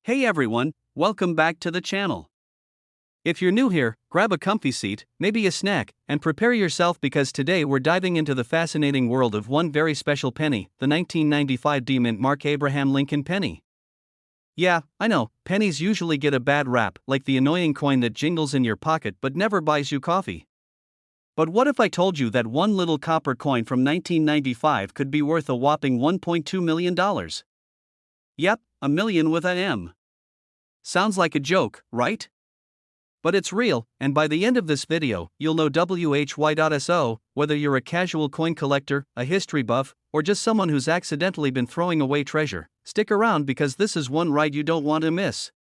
Hey everyone, welcome back to the channel. If you're new here, grab a comfy seat, maybe a snack, and prepare yourself because today we're diving into the fascinating world of one very special penny, the 1995 D Mint Mark Abraham Lincoln penny. Yeah, I know, pennies usually get a bad rap, like the annoying coin that jingles in your pocket but never buys you coffee. But what if I told you that one little copper coin from 1995 could be worth a whopping $1.2 million? Yep, a million with an M. Sounds like a joke, right? But it's real, and by the end of this video, you'll know why.so, whether you're a casual coin collector, a history buff, or just someone who's accidentally been throwing away treasure. Stick around because this is one ride you don't want to miss.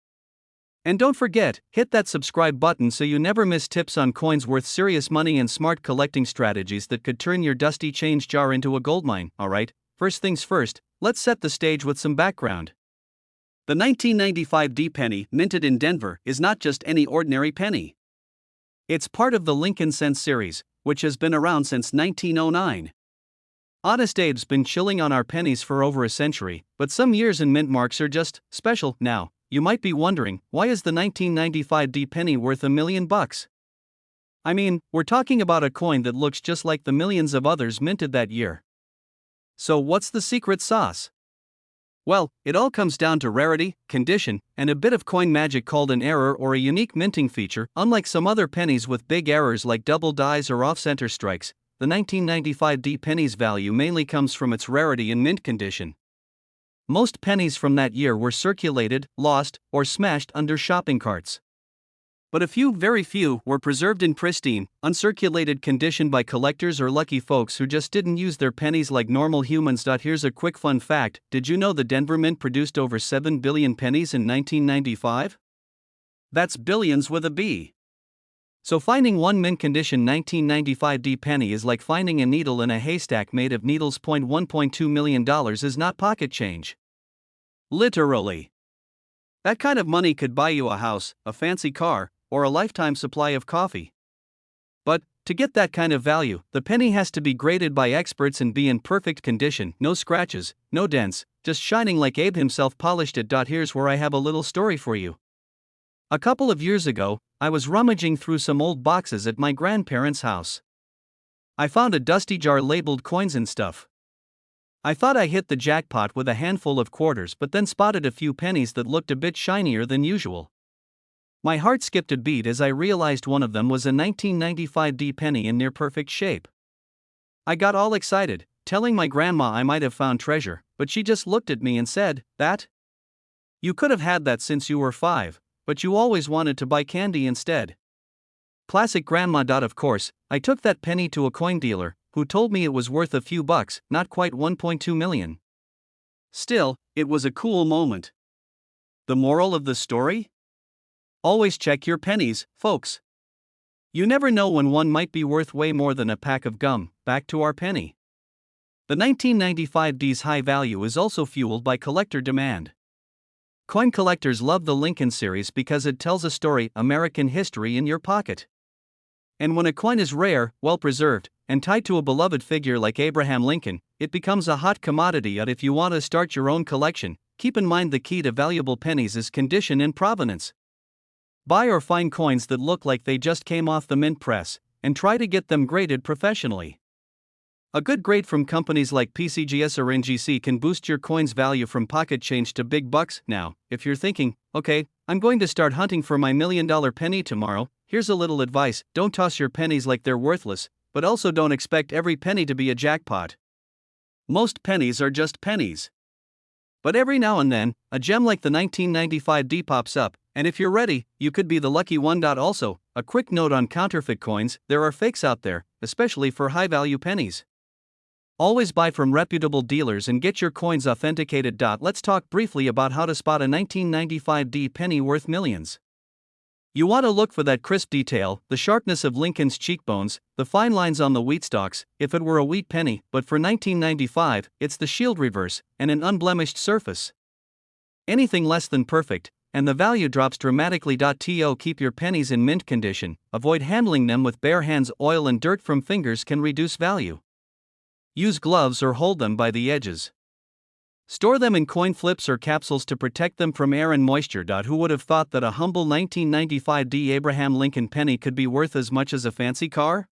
And don't forget, hit that subscribe button so you never miss tips on coins worth serious money and smart collecting strategies that could turn your dusty change jar into a goldmine. Alright, first things first, let's set the stage with some background. The 1995 D penny, minted in Denver, is not just any ordinary penny. It's part of the Lincoln Cent series, which has been around since 1909. Honest Abe's been chilling on our pennies for over a century, but some years in mint marks are just special. Now, you might be wondering, why is the 1995 D penny worth $1 million? I mean, we're talking about a coin that looks just like the millions of others minted that year. So what's the secret sauce? Well, it all comes down to rarity, condition, and a bit of coin magic called an error or a unique minting feature. Unlike some other pennies with big errors like double dies or off-center strikes, the 1995 D penny's value mainly comes from its rarity and mint condition. Most pennies from that year were circulated, lost, or smashed under shopping carts. But a few, very few, were preserved in pristine, uncirculated condition by collectors or lucky folks who just didn't use their pennies like normal humans. Here's a quick fun fact: did you know the Denver Mint produced over 7 billion pennies in 1995? That's billions with a B. So finding one mint condition 1995 D penny is like finding a needle in a haystack made of needles. $1.2 million is not pocket change. Literally. That kind of money could buy you a house, a fancy car, or a lifetime supply of coffee. But, to get that kind of value, the penny has to be graded by experts and be in perfect condition, no scratches, no dents, just shining like Abe himself polished it. Here's where I have a little story for you. A couple of years ago, I was rummaging through some old boxes at my grandparents' house. I found a dusty jar labeled coins and stuff. I thought I hit the jackpot with a handful of quarters, but then spotted a few pennies that looked a bit shinier than usual. My heart skipped a beat as I realized one of them was a 1995 D penny in near perfect shape. I got all excited, telling my grandma I might have found treasure, but she just looked at me and said, "That? You could have had that since you were 5, but you always wanted to buy candy instead." Classic grandma. Of course, I took that penny to a coin dealer, who told me it was worth a few bucks, not quite 1.2 million. Still, it was a cool moment. The moral of the story? Always check your pennies, folks. You never know when one might be worth way more than a pack of gum. Back to our penny. The 1995 D's high value is also fueled by collector demand. Coin collectors love the Lincoln series because it tells a story, American history in your pocket. And when a coin is rare, well-preserved, and tied to a beloved figure like Abraham Lincoln, it becomes a hot commodity. If you want to start your own collection, keep in mind the key to valuable pennies is condition and provenance. Buy or find coins that look like they just came off the mint press, and try to get them graded professionally. A good grade from companies like PCGS or NGC can boost your coin's value from pocket change to big bucks. Now, if you're thinking, okay, I'm going to start hunting for my $1 million penny tomorrow, here's a little advice: don't toss your pennies like they're worthless, but also don't expect every penny to be a jackpot. Most pennies are just pennies. But every now and then, a gem like the 1995 D pops up, and if you're ready, you could be the lucky one. Also, a quick note on counterfeit coins: there are fakes out there, especially for high-value pennies. Always buy from reputable dealers and get your coins authenticated. Let's talk briefly about how to spot a 1995 D penny worth millions. You want to look for that crisp detail, the sharpness of Lincoln's cheekbones, the fine lines on the wheat stalks, if it were a wheat penny, but for 1995, it's the shield reverse, and an unblemished surface. Anything less than perfect, and the value drops dramatically. Keep your pennies in mint condition, avoid handling them with bare hands. Oil and dirt from fingers can reduce value. Use gloves or hold them by the edges. Store them in coin flips or capsules to protect them from air and moisture. Who would have thought that a humble 1995 Abraham Lincoln penny could be worth as much as a fancy car?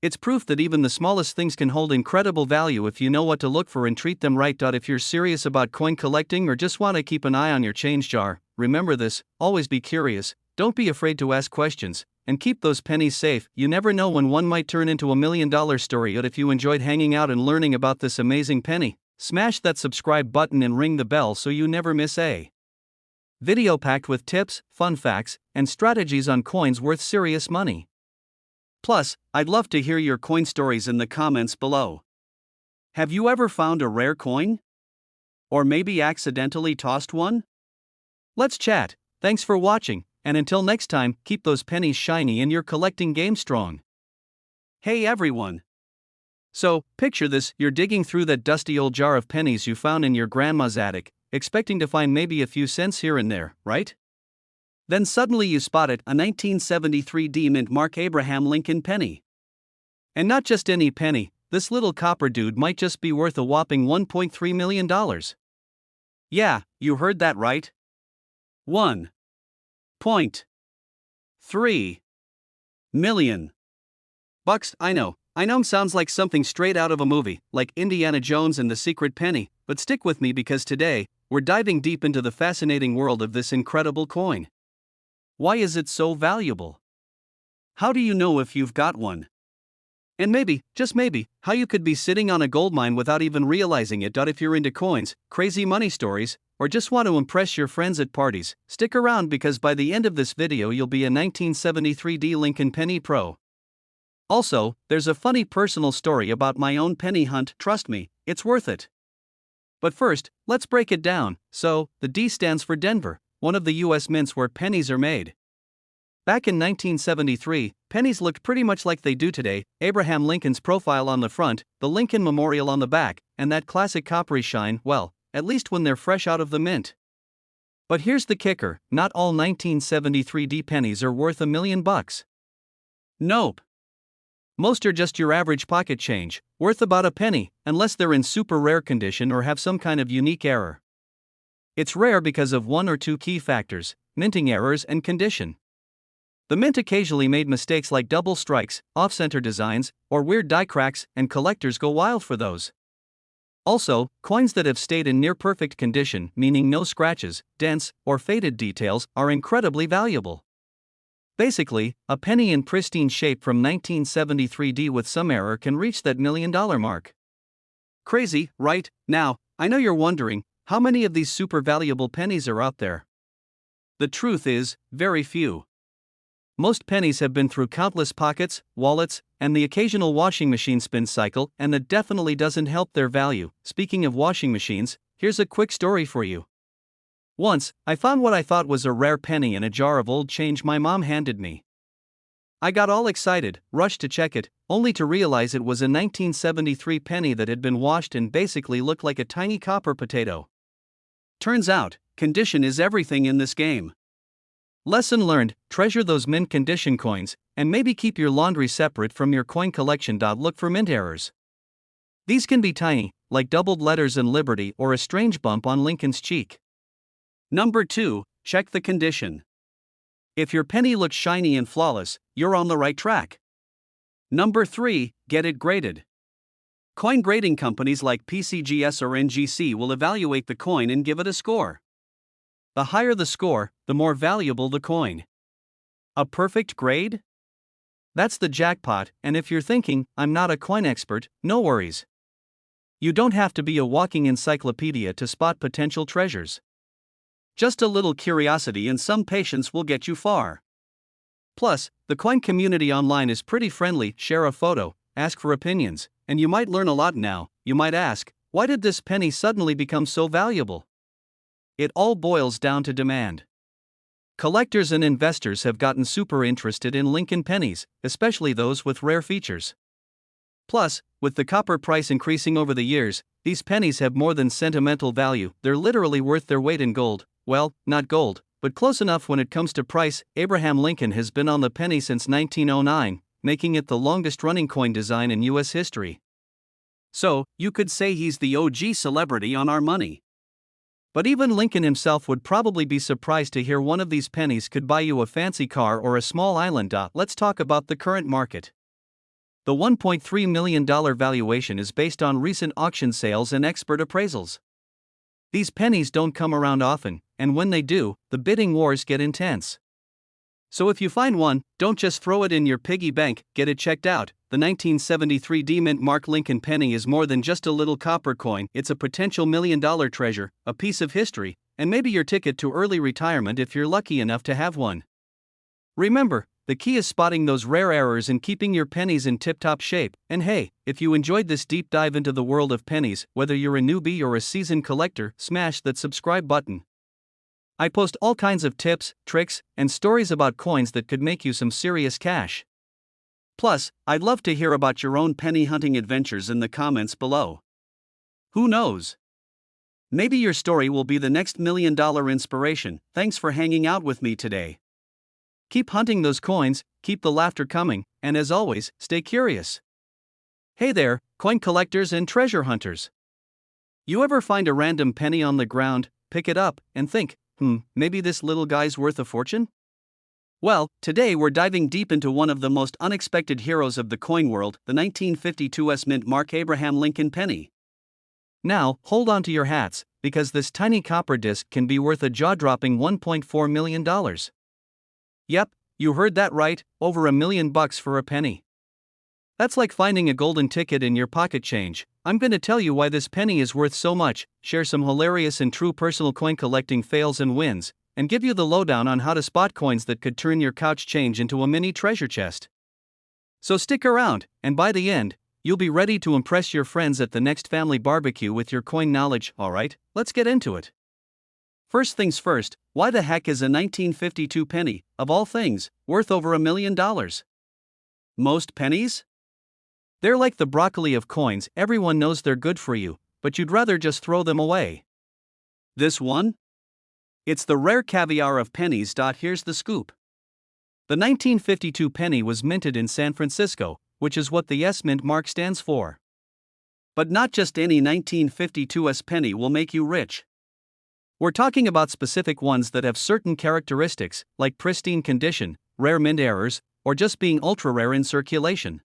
It's proof that even the smallest things can hold incredible value if you know what to look for and treat them right. If you're serious about coin collecting or just want to keep an eye on your change jar, remember this: always be curious, don't be afraid to ask questions, and keep those pennies safe. You never know when one might turn into $1 million story. If you enjoyed hanging out and learning about this amazing penny, smash that subscribe button and ring the bell so you never miss a video packed with tips, fun facts, and strategies on coins worth serious money. Plus, I'd love to hear your coin stories in the comments below. Have you ever found a rare coin? Or maybe accidentally tossed one? Let's chat. Thanks for watching, and until next time, keep those pennies shiny and your collecting game strong. Hey everyone! So, picture this: you're digging through that dusty old jar of pennies you found in your grandma's attic, expecting to find maybe a few cents here and there, right? Then suddenly you spotted a 1973 mint mark Abraham Lincoln penny. And not just any penny, this little copper dude might just be worth a whopping $1.3 million. Yeah, you heard that right. $1.3 million. Bucks. I know sounds like something straight out of a movie, like Indiana Jones and the Secret Penny, but stick with me because today, we're diving deep into the fascinating world of this incredible coin. Why is it so valuable? How do you know if you've got one? And maybe, just maybe, how you could be sitting on a goldmine without even realizing it. If you're into coins, crazy money stories, or just want to impress your friends at parties, stick around because by the end of this video you'll be a 1973 Lincoln penny pro. Also, there's a funny personal story about my own penny hunt. Trust me, it's worth it. But first, let's break it down. So, the D stands for Denver, one of the US mints where pennies are made. Back in 1973, pennies looked pretty much like they do today: Abraham Lincoln's profile on the front, the Lincoln Memorial on the back, and that classic coppery shine, well, at least when they're fresh out of the mint. But here's the kicker: not all 1973 pennies are worth $1 million. Nope. Most are just your average pocket change, worth about a penny, unless they're in super rare condition or have some kind of unique error. It's rare because of one or two key factors: minting errors and condition. The mint occasionally made mistakes like double strikes, off-center designs, or weird die cracks, and collectors go wild for those. Also, coins that have stayed in near-perfect condition, meaning no scratches, dents, or faded details, are incredibly valuable. Basically, a penny in pristine shape from 1973 with some error can reach that $1 million mark. Crazy, right? Now, I know you're wondering, how many of these super valuable pennies are out there? The truth is, very few. Most pennies have been through countless pockets, wallets, and the occasional washing machine spin cycle, and that definitely doesn't help their value. Speaking of washing machines, here's a quick story for you. Once, I found what I thought was a rare penny in a jar of old change my mom handed me. I got all excited, rushed to check it, only to realize it was a 1973 penny that had been washed and basically looked like a tiny copper potato. Turns out, condition is everything in this game. Lesson learned: treasure those mint condition coins, and maybe keep your laundry separate from your coin collection. Look for mint errors. These can be tiny, like doubled letters in Liberty or a strange bump on Lincoln's cheek. Number 2, check the condition. If your penny looks shiny and flawless, you're on the right track. Number 3, get it graded. Coin grading companies like PCGS or NGC will evaluate the coin and give it a score. The higher the score, the more valuable the coin. A perfect grade? That's the jackpot, and if you're thinking, I'm not a coin expert, no worries. You don't have to be a walking encyclopedia to spot potential treasures. Just a little curiosity and some patience will get you far. Plus, the coin community online is pretty friendly. Share a photo, ask for opinions, and you might learn a lot. Now, you might ask, why did this penny suddenly become so valuable? It all boils down to demand. Collectors and investors have gotten super interested in Lincoln pennies, especially those with rare features. Plus, with the copper price increasing over the years, these pennies have more than sentimental value. They're literally worth their weight in gold. Well, not gold, but close enough when it comes to price. Abraham Lincoln has been on the penny since 1909, making it the longest-running coin design in U.S. history. So, you could say he's the OG celebrity on our money. But even Lincoln himself would probably be surprised to hear one of these pennies could buy you a fancy car or a small island. Let's talk about the current market. The $1.3 million valuation is based on recent auction sales and expert appraisals. These pennies don't come around often, and when they do, the bidding wars get intense. So if you find one, don't just throw it in your piggy bank, get it checked out. The 1973 D-Mint Mark Lincoln penny is more than just a little copper coin, it's a potential million-dollar treasure, a piece of history, and maybe your ticket to early retirement if you're lucky enough to have one. Remember, the key is spotting those rare errors and keeping your pennies in tip-top shape. And hey, if you enjoyed this deep dive into the world of pennies, whether you're a newbie or a seasoned collector, smash that subscribe button. I post all kinds of tips, tricks, and stories about coins that could make you some serious cash. Plus, I'd love to hear about your own penny hunting adventures in the comments below. Who knows? Maybe your story will be the next million-dollar inspiration. Thanks for hanging out with me today. Keep hunting those coins, keep the laughter coming, and as always, stay curious. Hey there, coin collectors and treasure hunters. You ever find a random penny on the ground, pick it up, and think, maybe this little guy's worth a fortune? Well, today we're diving deep into one of the most unexpected heroes of the coin world, the 1952 S-Mint Mark Abraham Lincoln penny. Now, hold on to your hats, because this tiny copper disc can be worth a jaw-dropping $1.4 million. Yep, you heard that right, over $1 million for a penny. That's like finding a golden ticket in your pocket change. I'm gonna tell you why this penny is worth so much, share some hilarious and true personal coin collecting fails and wins, and give you the lowdown on how to spot coins that could turn your couch change into a mini treasure chest. So stick around, and by the end, you'll be ready to impress your friends at the next family barbecue with your coin knowledge. Alright, let's get into it. First things first, why the heck is a 1952 penny, of all things, worth over $1 million? Most pennies? They're like the broccoli of coins, everyone knows they're good for you, but you'd rather just throw them away. This one? It's the rare caviar of pennies. Here's the scoop. The 1952 penny was minted in San Francisco, which is what the S-Mint mark stands for. But not just any 1952 S penny will make you rich. We're talking about specific ones that have certain characteristics, like pristine condition, rare mint errors, or just being ultra-rare in circulation.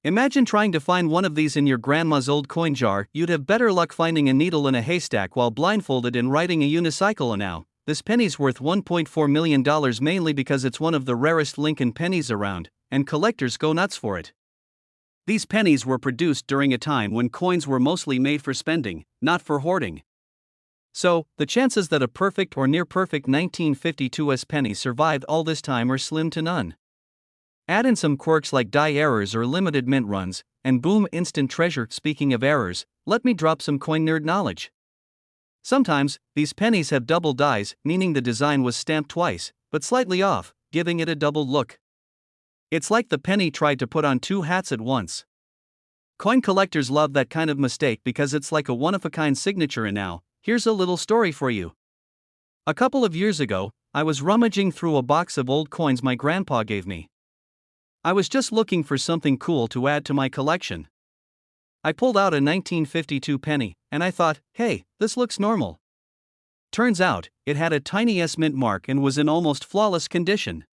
Imagine trying to find one of these in your grandma's old coin jar. You'd have better luck finding a needle in a haystack while blindfolded and riding a unicycle. Now, this penny's worth $1.4 million mainly because it's one of the rarest Lincoln pennies around, and collectors go nuts for it. These pennies were produced during a time when coins were mostly made for spending, not for hoarding. So, the chances that a perfect or near-perfect 1952 S penny survived all this time are slim to none. Add in some quirks like die errors or limited mint runs, and boom, instant treasure. Speaking of errors, let me drop some coin nerd knowledge. Sometimes, these pennies have double dies, meaning the design was stamped twice, but slightly off, giving it a doubled look. It's like the penny tried to put on two hats at once. Coin collectors love that kind of mistake because it's like a one-of-a-kind signature. And now, here's a little story for you. A couple of years ago, I was rummaging through a box of old coins my grandpa gave me. I was just looking for something cool to add to my collection. I pulled out a 1952 penny, and I thought, hey, this looks normal. Turns out, it had a tiny S-Mint mark and was in almost flawless condition.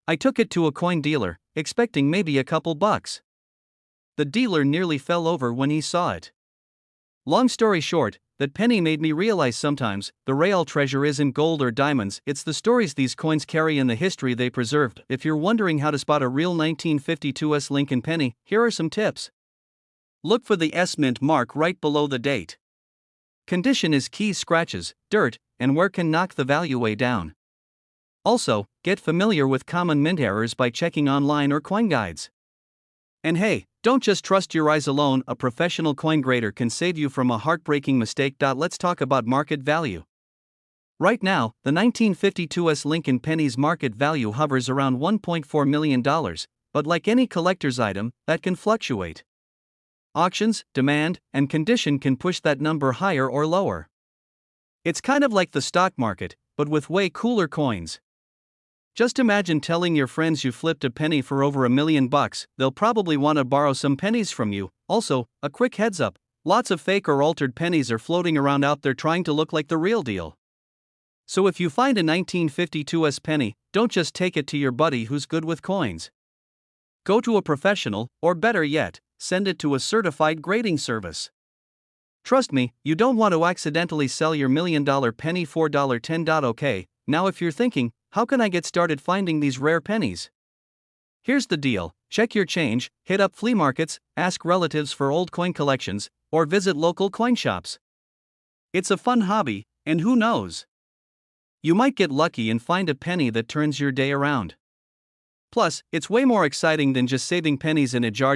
I took it to a coin dealer, expecting maybe a couple bucks. The dealer nearly fell over when he saw it. Long story short, that penny made me realize sometimes, the real treasure isn't gold or diamonds, it's the stories these coins carry and the history they preserved. If you're wondering how to spot a real 1952 S Lincoln penny, here are some tips. Look for the S-Mint mark right below the date. Condition is key. Scratches, dirt, and wear can knock the value way down. Also, get familiar with common mint errors by checking online or coin guides. And hey, don't just trust your eyes alone, a professional coin grader can save you from a heartbreaking mistake. Let's talk about market value. Right now, the 1952 S Lincoln penny's market value hovers around $1.4 million, but like any collector's item, that can fluctuate. Auctions, demand, and condition can push that number higher or lower. It's kind of like the stock market, but with way cooler coins. Just imagine telling your friends you flipped a penny for over $1 million, they'll probably want to borrow some pennies from you. Also, a quick heads up, lots of fake or altered pennies are floating around out there trying to look like the real deal. So if you find a 1952 US penny, don't just take it to your buddy who's good with coins. Go to a professional, or better yet, send it to a certified grading service. Trust me, you don't want to accidentally sell your $1 million penny for $10. Okay, now if you're thinking, how can I get started finding these rare pennies? Here's the deal: check your change, hit up flea markets, ask relatives for old coin collections, or visit local coin shops. It's a fun hobby, and who knows? You might get lucky and find a penny that turns your day around. Plus, it's way more exciting than just saving pennies in a jar.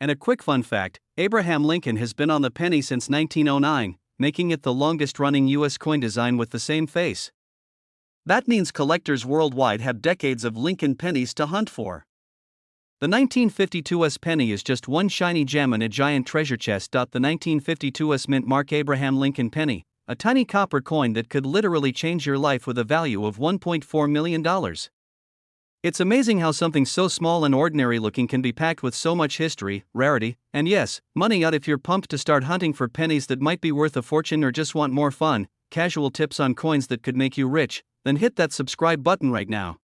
And a quick fun fact: Abraham Lincoln has been on the penny since 1909, making it the longest running US coin design with the same face. That means collectors worldwide have decades of Lincoln pennies to hunt for. The 1952 US penny is just one shiny gem in a giant treasure chest. The 1952 US Mint Mark Abraham Lincoln penny, a tiny copper coin that could literally change your life with a value of $1.4 million. It's amazing how something so small and ordinary looking can be packed with so much history, rarity, and yes, money. Out if you're pumped to start hunting for pennies that might be worth a fortune or just want more fun, casual tips on coins that could make you rich, then hit that subscribe button right now.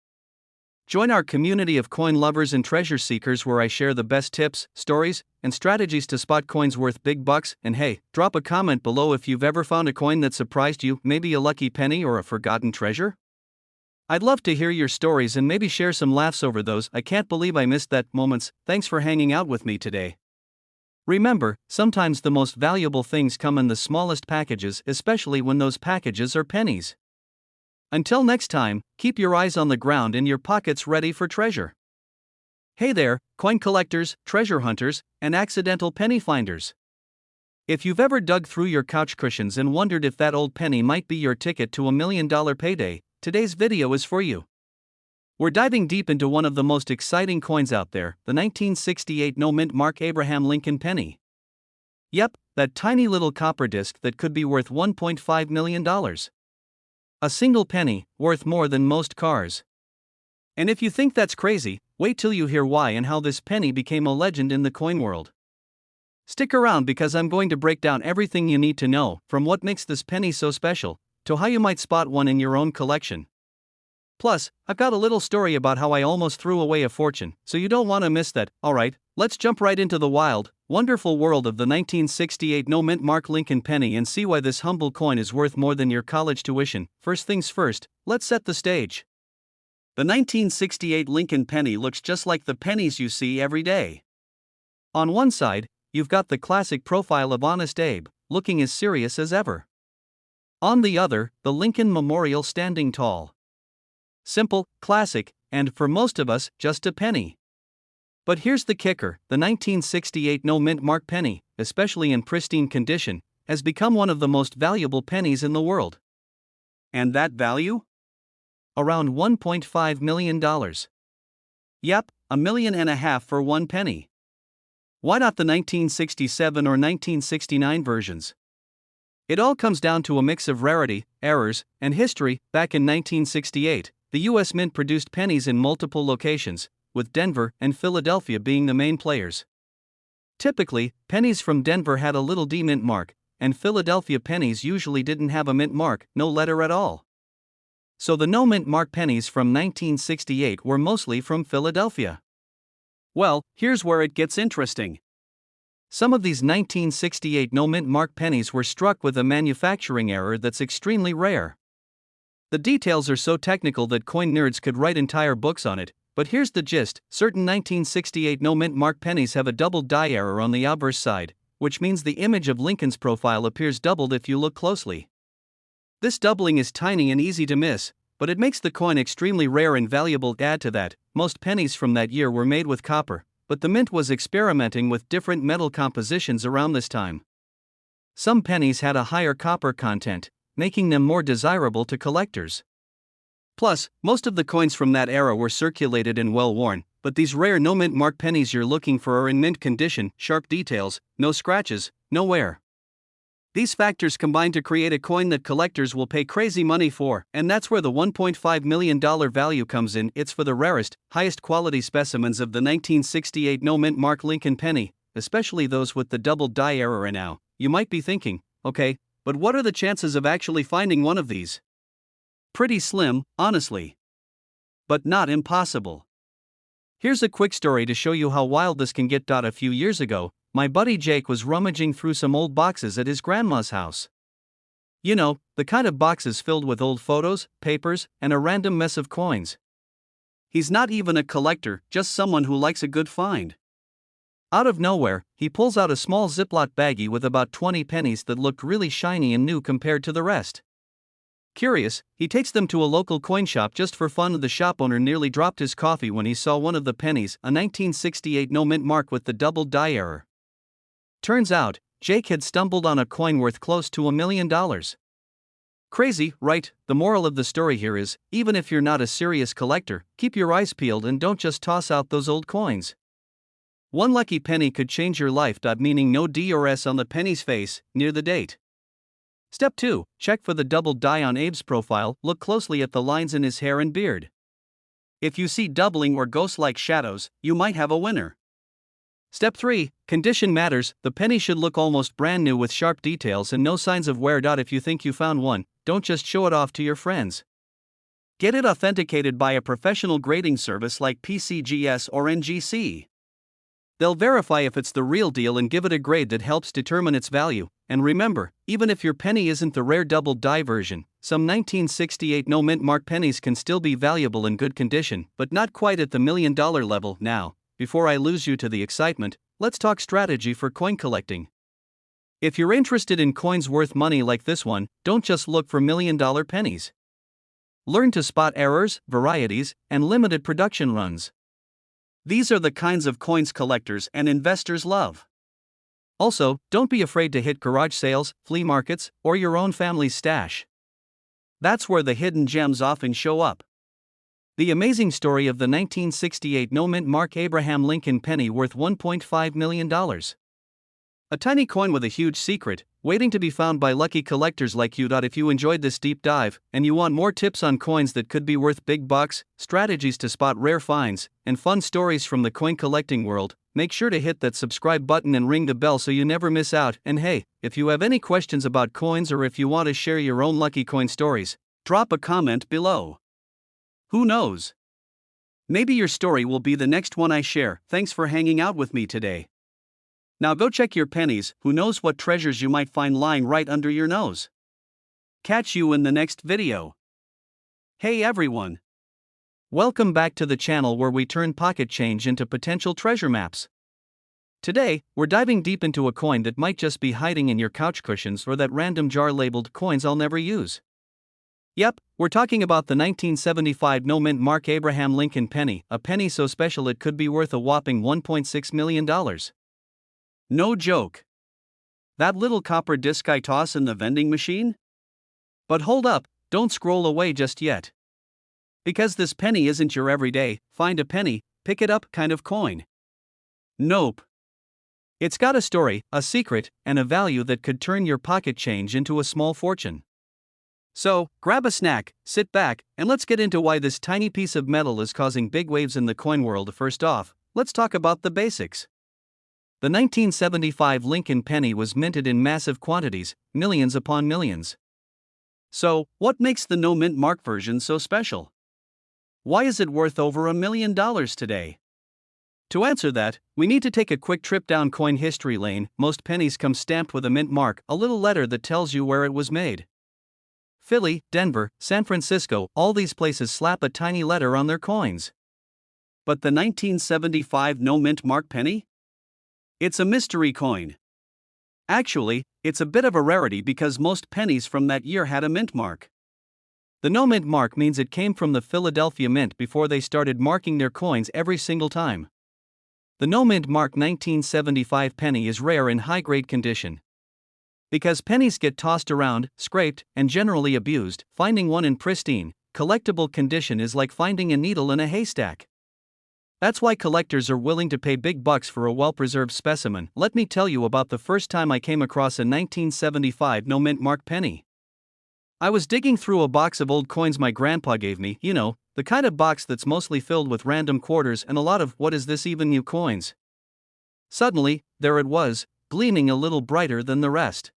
Join our community of coin lovers and treasure seekers where I share the best tips, stories, and strategies to spot coins worth big bucks. And hey, drop a comment below if you've ever found a coin that surprised you, maybe a lucky penny or a forgotten treasure. I'd love to hear your stories and maybe share some laughs over those "I can't believe I missed that" moments. Thanks for hanging out with me today. Remember, sometimes the most valuable things come in the smallest packages, especially when those packages are pennies. Until next time, keep your eyes on the ground and your pockets ready for treasure. Hey there, coin collectors, treasure hunters, and accidental penny finders. If you've ever dug through your couch cushions and wondered if that old penny might be your ticket to $1 million payday, today's video is for you. We're diving deep into one of the most exciting coins out there, the 1968 No Mint Mark Abraham Lincoln penny. Yep, that tiny little copper disc that could be worth $1.5 million. A single penny, worth more than most cars. And if you think that's crazy, wait till you hear why and how this penny became a legend in the coin world. Stick around because I'm going to break down everything you need to know, from what makes this penny so special, to how you might spot one in your own collection. Plus, I've got a little story about how I almost threw away a fortune, so you don't want to miss that. Alright, let's jump right into the wild, wonderful world of the 1968 No Mint Mark Lincoln penny and see why this humble coin is worth more than your college tuition. First things first, let's set the stage. The 1968 Lincoln penny looks just like the pennies you see every day. On one side, you've got the classic profile of Honest Abe, looking as serious as ever. On the other, the Lincoln Memorial standing tall. Simple, classic, and for most of us, just a penny. But here's the kicker: the 1968 No Mint Mark penny, especially in pristine condition, has become one of the most valuable pennies in the world. And that value? Around $1.5 million. Yep, $1.5 million for one penny. Why not the 1967 or 1969 versions? It all comes down to a mix of rarity, errors, and history. Back in 1968, the U.S. Mint produced pennies in multiple locations, with Denver and Philadelphia being the main players. Typically, pennies from Denver had a little D mint mark, and Philadelphia pennies usually didn't have a mint mark, no letter at all. So the no mint mark pennies from 1968 were mostly from Philadelphia. Well, here's where it gets interesting. Some of these 1968 no mint mark pennies were struck with a manufacturing error that's extremely rare. The details are so technical that coin nerds could write entire books on it, but here's the gist: certain 1968 no mint mark pennies have a double die error on the obverse side, which means the image of Lincoln's profile appears doubled if you look closely. This doubling is tiny and easy to miss, but it makes the coin extremely rare and valuable. Add to that, most pennies from that year were made with copper, but the mint was experimenting with different metal compositions around this time. Some pennies had a higher copper content, making them more desirable to collectors. Plus, most of the coins from that era were circulated and well worn, but these rare no mint mark pennies you're looking for are in mint condition, sharp details, no scratches, no wear. These factors combine to create a coin that collectors will pay crazy money for, and that's where the $1.5 million value comes in. It's for the rarest, highest quality specimens of the 1968 no-mint mark Lincoln penny, especially those with the double die error. And now, you might be thinking, okay, but what are the chances of actually finding one of these? Pretty slim, honestly. But not impossible. Here's a quick story to show you how wild this can get. A few years ago, my buddy Jake was rummaging through some old boxes at his grandma's house. You know, the kind of boxes filled with old photos, papers, and a random mess of coins. He's not even a collector, just someone who likes a good find. Out of nowhere, he pulls out a small Ziploc baggie with about 20 pennies that looked really shiny and new compared to the rest. Curious, he takes them to a local coin shop just for fun. The shop owner nearly dropped his coffee when he saw one of the pennies, a 1968 no-mint mark with the double die error. Turns out, Jake had stumbled on a coin worth close to $1 million. Crazy, right? The moral of the story here is, even if you're not a serious collector, keep your eyes peeled and don't just toss out those old coins. One lucky penny could change your life. Meaning no D or S on the penny's face, near the date. Step 2. Check for the double die on Abe's profile. Look closely at the lines in his hair and beard. If you see doubling or ghost-like shadows, you might have a winner. Step 3. Condition matters. The penny should look almost brand new with sharp details and no signs of wear. If you think you found one, don't just show it off to your friends. Get it authenticated by a professional grading service like PCGS or NGC. They'll verify if it's the real deal and give it a grade that helps determine its value. And remember, even if your penny isn't the rare double die version, some 1968 no-mint mark pennies can still be valuable in good condition, but not quite at the $1 million level. Now, before I lose you to the excitement, let's talk strategy for coin collecting. If you're interested in coins worth money like this one, don't just look for $1 million pennies. Learn to spot errors, varieties, and limited production runs. These are the kinds of coins collectors and investors love. Also, don't be afraid to hit garage sales, flea markets, or your own family's stash. That's where the hidden gems often show up. The amazing story of the 1968 no-mint mark Abraham Lincoln penny worth $1.5 million. A tiny coin with a huge secret, waiting to be found by lucky collectors like you. If you enjoyed this deep dive, and you want more tips on coins that could be worth big bucks, strategies to spot rare finds, and fun stories from the coin collecting world, make sure to hit that subscribe button and ring the bell so you never miss out. And hey, if you have any questions about coins or if you want to share your own lucky coin stories, drop a comment below. Who knows? Maybe your story will be the next one I share. Thanks for hanging out with me today. Now go check your pennies. Who knows what treasures you might find lying right under your nose. Catch you in the next video. Hey everyone! Welcome back to the channel where we turn pocket change into potential treasure maps. Today, we're diving deep into a coin that might just be hiding in your couch cushions or that random jar labeled coins I'll never use. Yep, we're talking about the 1975 no-mint mark Abraham Lincoln penny, a penny so special it could be worth a whopping $1.6 million. No joke. That little copper disc I toss in the vending machine? But hold up, don't scroll away just yet. Because this penny isn't your everyday, find a penny, pick it up kind of coin. Nope. It's got a story, a secret, and a value that could turn your pocket change into a small fortune. So, grab a snack, sit back, and let's get into why this tiny piece of metal is causing big waves in the coin world. First off, let's talk about the basics. The 1975 Lincoln penny was minted in massive quantities, millions upon millions. So, what makes the no-mint mark version so special? Why is it worth over $1 million today? To answer that, we need to take a quick trip down coin history lane. Most pennies come stamped with a mint mark, a little letter that tells you where it was made. Philly, Denver, San Francisco, all these places slap a tiny letter on their coins. But the 1975 no-mint mark penny? It's a mystery coin. Actually, it's a bit of a rarity because most pennies from that year had a mint mark. The no-mint mark means it came from the Philadelphia Mint before they started marking their coins every single time. The no-mint mark 1975 penny is rare in high-grade condition. Because pennies get tossed around, scraped, and generally abused, finding one in pristine, collectible condition is like finding a needle in a haystack. That's why collectors are willing to pay big bucks for a well-preserved specimen. Let me tell you about the first time I came across a 1975 no-mint mark penny. I was digging through a box of old coins my grandpa gave me, the kind of box that's mostly filled with random quarters and a lot of what is this even new coins. Suddenly, there it was, gleaming a little brighter than the rest.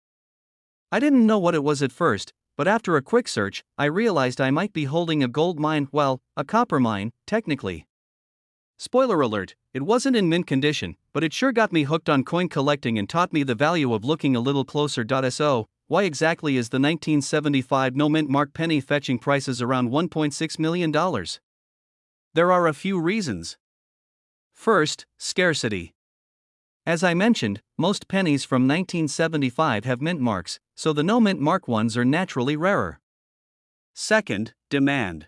I didn't know what it was at first, but after a quick search, I realized I might be holding a gold mine, well, a copper mine, technically. Spoiler alert, it wasn't in mint condition, but it sure got me hooked on coin collecting and taught me the value of looking a little closer. So, why exactly is the 1975 no-mint mark penny fetching prices around $1.6 million? There are a few reasons. First, scarcity. As I mentioned, most pennies from 1975 have mint marks, so the no-mint mark ones are naturally rarer. Second, demand.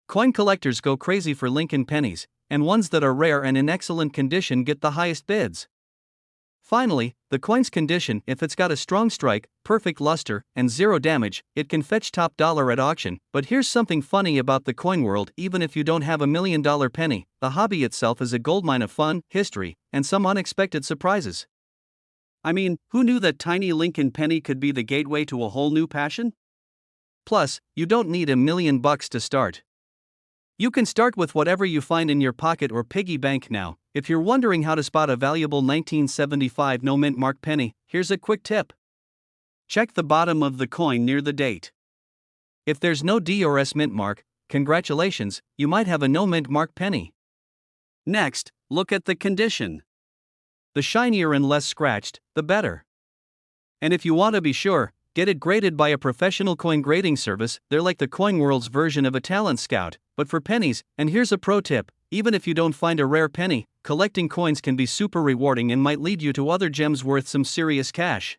Coin collectors go crazy for Lincoln pennies, and ones that are rare and in excellent condition get the highest bids. Finally, the coin's condition. If it's got a strong strike, perfect luster, and zero damage, it can fetch top dollar at auction. But here's something funny about the coin world: even if you don't have $1 million penny, the hobby itself is a goldmine of fun, history, and some unexpected surprises. I mean, who knew that tiny Lincoln penny could be the gateway to a whole new passion? Plus, you don't need $1 million to start. You can start with whatever you find in your pocket or piggy bank now. If you're wondering how to spot a valuable 1975 no-mint mark penny, here's a quick tip. Check the bottom of the coin near the date. If there's no D or S mint mark, congratulations, you might have a no-mint mark penny. Next, look at the condition. The shinier and less scratched, the better. And if you want to be sure, get it graded by a professional coin grading service. They're like the coin world's version of a talent scout, but for pennies. And here's a pro tip: even if you don't find a rare penny, collecting coins can be super rewarding and might lead you to other gems worth some serious cash.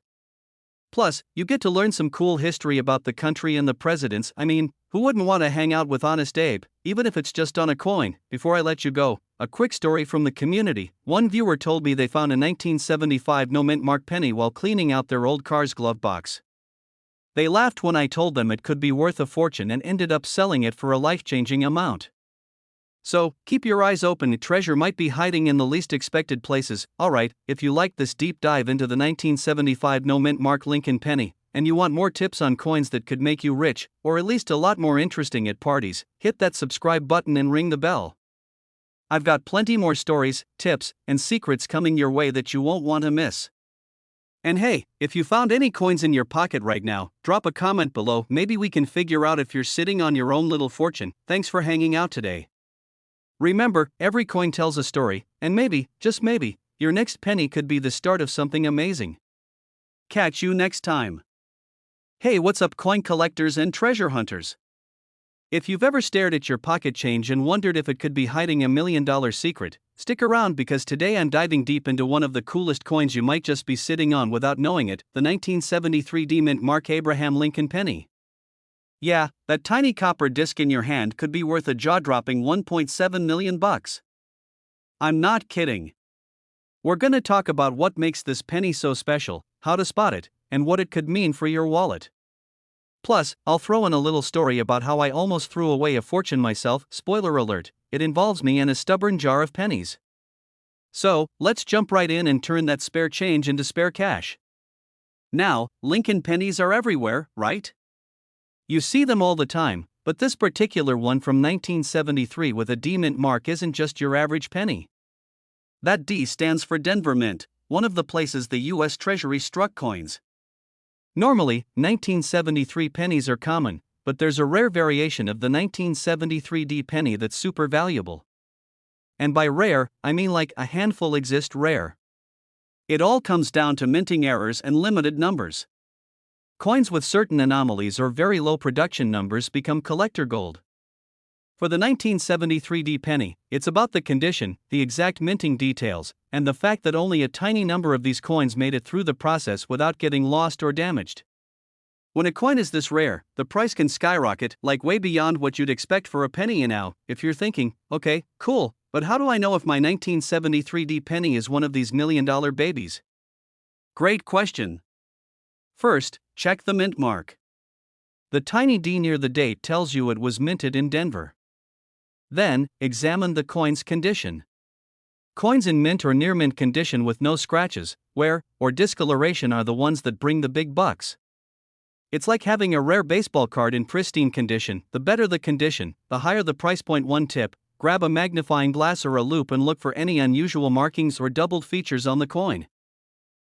Plus, you get to learn some cool history about the country and the presidents. I mean, who wouldn't want to hang out with Honest Abe, even if it's just on a coin? Before I let you go, a quick story from the community. One viewer told me they found a 1975 no-mint mark penny while cleaning out their old car's glove box. They laughed when I told them it could be worth a fortune and ended up selling it for a life-changing amount. So, keep your eyes open. Treasure might be hiding in the least expected places. Alright, if you liked this deep dive into the 1975 no-mint mark Lincoln penny, and you want more tips on coins that could make you rich, or at least a lot more interesting at parties, hit that subscribe button and ring the bell. I've got plenty more stories, tips, and secrets coming your way that you won't want to miss. And hey, if you found any coins in your pocket right now, drop a comment below. Maybe we can figure out if you're sitting on your own little fortune. Thanks for hanging out today. Remember, every coin tells a story, and maybe, just maybe, your next penny could be the start of something amazing. Catch you next time. Hey, what's up, coin collectors and treasure hunters? If you've ever stared at your pocket change and wondered if it could be hiding $1 million secret, stick around, because today I'm diving deep into one of the coolest coins you might just be sitting on without knowing it: the 1973 D-mint mark Abraham Lincoln penny. Yeah, that tiny copper disc in your hand could be worth a jaw-dropping $1.7 million. I'm not kidding. We're gonna talk about what makes this penny so special, how to spot it, and what it could mean for your wallet. Plus, I'll throw in a little story about how I almost threw away a fortune myself. Spoiler alert, it involves me and a stubborn jar of pennies. So, let's jump right in and turn that spare change into spare cash. Now, Lincoln pennies are everywhere, right? You see them all the time, but this particular one from 1973 with a D mint mark isn't just your average penny. That D stands for Denver Mint, one of the places the U.S. Treasury struck coins. Normally, 1973 pennies are common, but there's a rare variation of the 1973 D penny that's super valuable. And by rare, I mean like a handful exist rare. It all comes down to minting errors and limited numbers. Coins with certain anomalies or very low production numbers become collector gold. For the 1973 D penny, it's about the condition, the exact minting details, and the fact that only a tiny number of these coins made it through the process without getting lost or damaged. When a coin is this rare, the price can skyrocket, like way beyond what you'd expect for a penny. And now, if you're thinking, okay, cool, but how do I know if my 1973 D penny is one of these $1 million babies? Great question. First, check the mint mark. The tiny D near the date tells you it was minted in Denver. Then, examine the coin's condition. Coins in mint or near mint condition with no scratches, wear, or discoloration are the ones that bring the big bucks. It's like having a rare baseball card in pristine condition. The better the condition, the higher the price point. 1 tip: grab a magnifying glass or a loupe and look for any unusual markings or doubled features on the coin.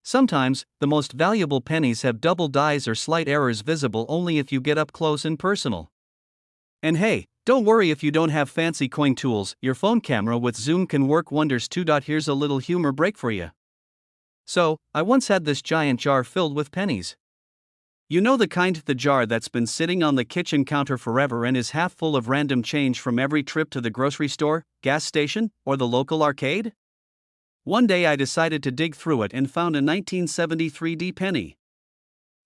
Sometimes, the most valuable pennies have double dies or slight errors visible only if you get up close and personal. And hey, don't worry if you don't have fancy coin tools, your phone camera with zoom can work wonders too. Here's a little humor break for you. So, I once had this giant jar filled with pennies. You know the kind, the jar that's been sitting on the kitchen counter forever and is half full of random change from every trip to the grocery store, gas station, or the local arcade? One day I decided to dig through it and found a 1973 penny.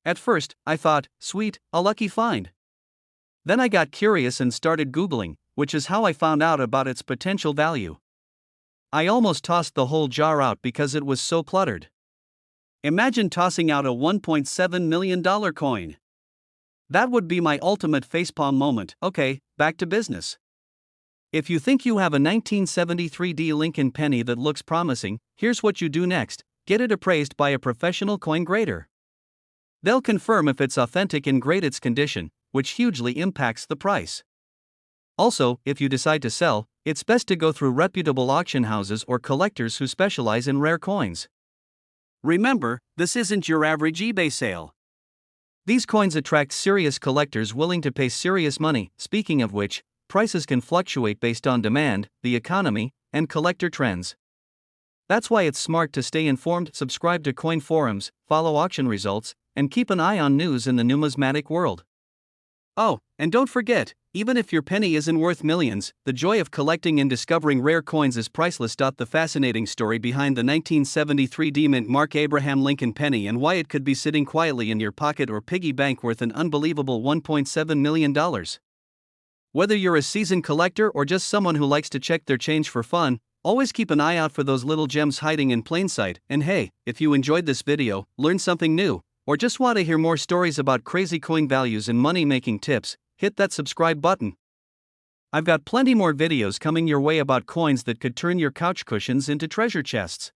At first, I thought, sweet, a lucky find. Then I got curious and started Googling, which is how I found out about its potential value. I almost tossed the whole jar out because it was so cluttered. Imagine tossing out a $1.7 million coin. That would be my ultimate facepalm moment. Okay, back to business. If you think you have a 1973 Lincoln penny that looks promising, here's what you do next: get it appraised by a professional coin grader. They'll confirm if it's authentic and grade its condition, which hugely impacts the price. Also, if you decide to sell, it's best to go through reputable auction houses or collectors who specialize in rare coins. Remember, this isn't your average eBay sale. These coins attract serious collectors willing to pay serious money. Speaking of which, prices can fluctuate based on demand, the economy, and collector trends. That's why it's smart to stay informed, subscribe to coin forums, follow auction results, and keep an eye on news in the numismatic world. Oh, and don't forget, even if your penny isn't worth millions, the joy of collecting and discovering rare coins is priceless. The fascinating story behind the 1973 mint Mark Abraham Lincoln penny and why it could be sitting quietly in your pocket or piggy bank worth an unbelievable $1.7 million. Whether you're a seasoned collector or just someone who likes to check their change for fun, always keep an eye out for those little gems hiding in plain sight. And hey, if you enjoyed this video, learned something new, or just want to hear more stories about crazy coin values and money-making tips, hit that subscribe button. I've got plenty more videos coming your way about coins that could turn your couch cushions into treasure chests.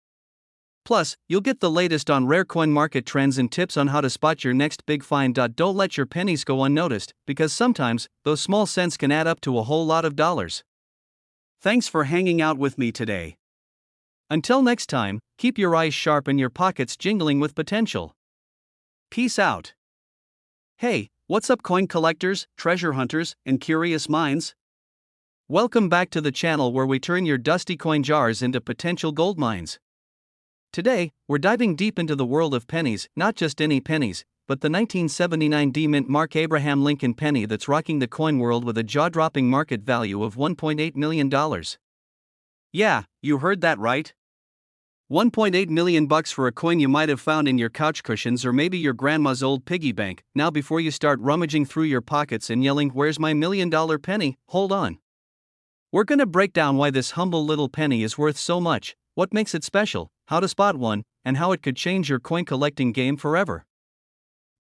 Plus, you'll get the latest on rare coin market trends and tips on how to spot your next big find. Don't let your pennies go unnoticed, because sometimes, those small cents can add up to a whole lot of dollars. Thanks for hanging out with me today. Until next time, keep your eyes sharp and your pockets jingling with potential. Peace out. Hey, what's up, coin collectors, treasure hunters, and curious minds? Welcome back to the channel where we turn your dusty coin jars into potential gold mines. Today, we're diving deep into the world of pennies, not just any pennies, but the 1979 mint Mark Abraham Lincoln penny that's rocking the coin world with a jaw-dropping market value of $1.8 million. Yeah, you heard that right. $1.8 million for a coin you might have found in your couch cushions or maybe your grandma's old piggy bank. Now, before you start rummaging through your pockets and yelling, "Where's my $1 million penny?" hold on. We're gonna break down why this humble little penny is worth so much, what makes it special, how to spot one, and how it could change your coin collecting game forever.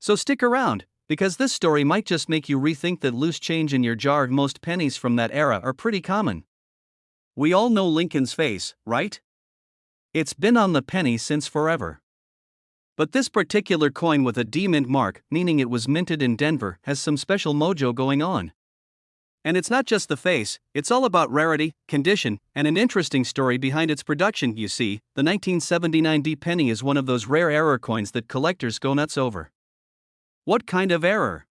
So stick around, because this story might just make you rethink that loose change in your jar. Most pennies from that era are pretty common. We all know Lincoln's face, right? It's been on the penny since forever. But this particular coin with a D mint mark, meaning it was minted in Denver, has some special mojo going on. And it's not just the face, it's all about rarity, condition, and an interesting story behind its production. You see, the 1979 penny is one of those rare error coins that collectors go nuts over. What kind of error?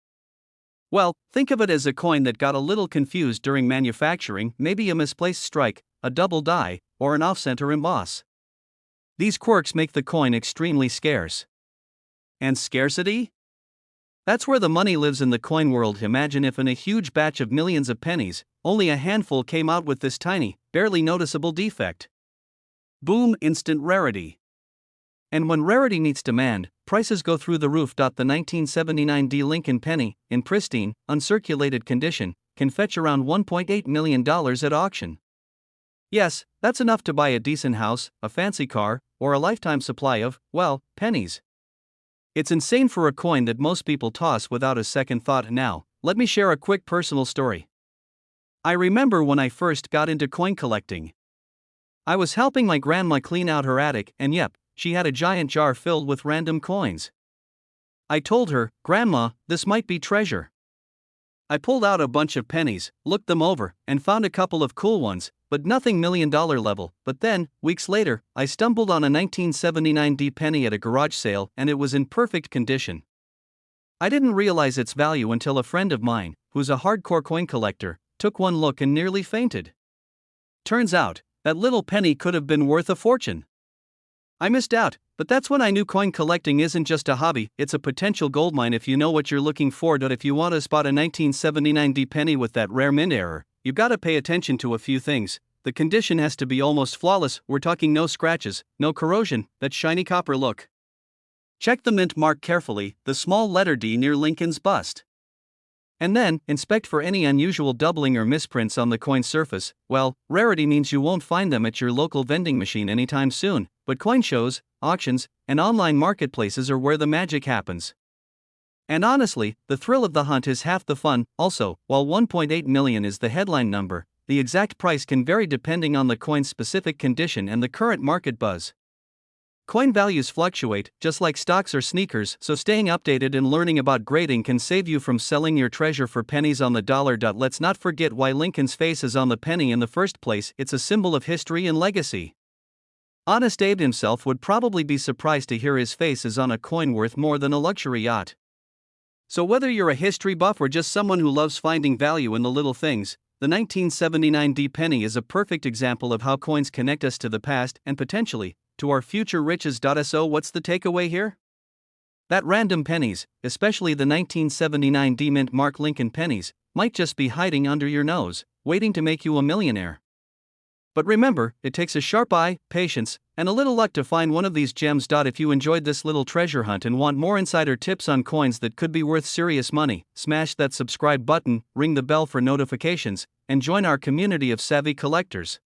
Well, think of it as a coin that got a little confused during manufacturing, maybe a misplaced strike, a double die, or an off-center emboss. These quirks make the coin extremely scarce. And scarcity? That's where the money lives in the coin world. Imagine if in a huge batch of millions of pennies, only a handful came out with this tiny, barely noticeable defect. Boom, instant rarity. And when rarity meets demand, prices go through the roof. The 1979 Lincoln penny, in pristine, uncirculated condition, can fetch around $1.8 million at auction. Yes, that's enough to buy a decent house, a fancy car, or a lifetime supply of, well, pennies. It's insane for a coin that most people toss without a second thought. Now, let me share a quick personal story. I remember when I first got into coin collecting. I was helping my grandma clean out her attic, and yep, she had a giant jar filled with random coins. I told her, "Grandma, this might be treasure." I pulled out a bunch of pennies, looked them over, and found a couple of cool ones, but nothing $1 million level. But then, weeks later, I stumbled on a 1979 D penny at a garage sale, and it was in perfect condition. I didn't realize its value until a friend of mine, who's a hardcore coin collector, took one look and nearly fainted. Turns out, that little penny could have been worth a fortune. I missed out, but that's when I knew coin collecting isn't just a hobby, it's a potential goldmine if you know what you're looking for. If you want to spot a 1979 D penny with that rare mint error, you gotta pay attention to a few things. The condition has to be almost flawless, we're talking no scratches, no corrosion, that shiny copper look. Check the mint mark carefully, the small letter D near Lincoln's bust. And then, inspect for any unusual doubling or misprints on the coin surface. Well, rarity means you won't find them at your local vending machine anytime soon, but coin shows, auctions, and online marketplaces are where the magic happens. And honestly, the thrill of the hunt is half the fun. Also, while 1.8 million is the headline number, the exact price can vary depending on the coin's specific condition and the current market buzz. Coin values fluctuate, just like stocks or sneakers, so staying updated and learning about grading can save you from selling your treasure for pennies on the dollar. Let's not forget why Lincoln's face is on the penny in the first place. It's a symbol of history and legacy. Honest Abe himself would probably be surprised to hear his face is on a coin worth more than a luxury yacht. So whether you're a history buff or just someone who loves finding value in the little things, the 1979 D penny is a perfect example of how coins connect us to the past and potentially to our future riches. So what's the takeaway here? That random pennies, especially the 1979 D mint mark Lincoln pennies, might just be hiding under your nose, waiting to make you a millionaire. But remember, it takes a sharp eye, patience, and a little luck to find one of these gems. If you enjoyed this little treasure hunt and want more insider tips on coins that could be worth serious money, smash that subscribe button, ring the bell for notifications, and join our community of savvy collectors.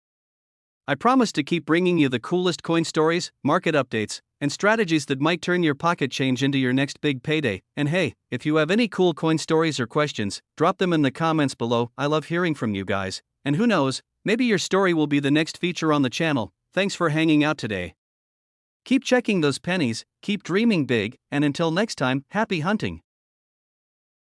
I promise to keep bringing you the coolest coin stories, market updates, and strategies that might turn your pocket change into your next big payday. And hey, if you have any cool coin stories or questions, drop them in the comments below. I love hearing from you guys. And who knows, maybe your story will be the next feature on the channel. Thanks for hanging out today. Keep checking those pennies, keep dreaming big, and until next time, happy hunting.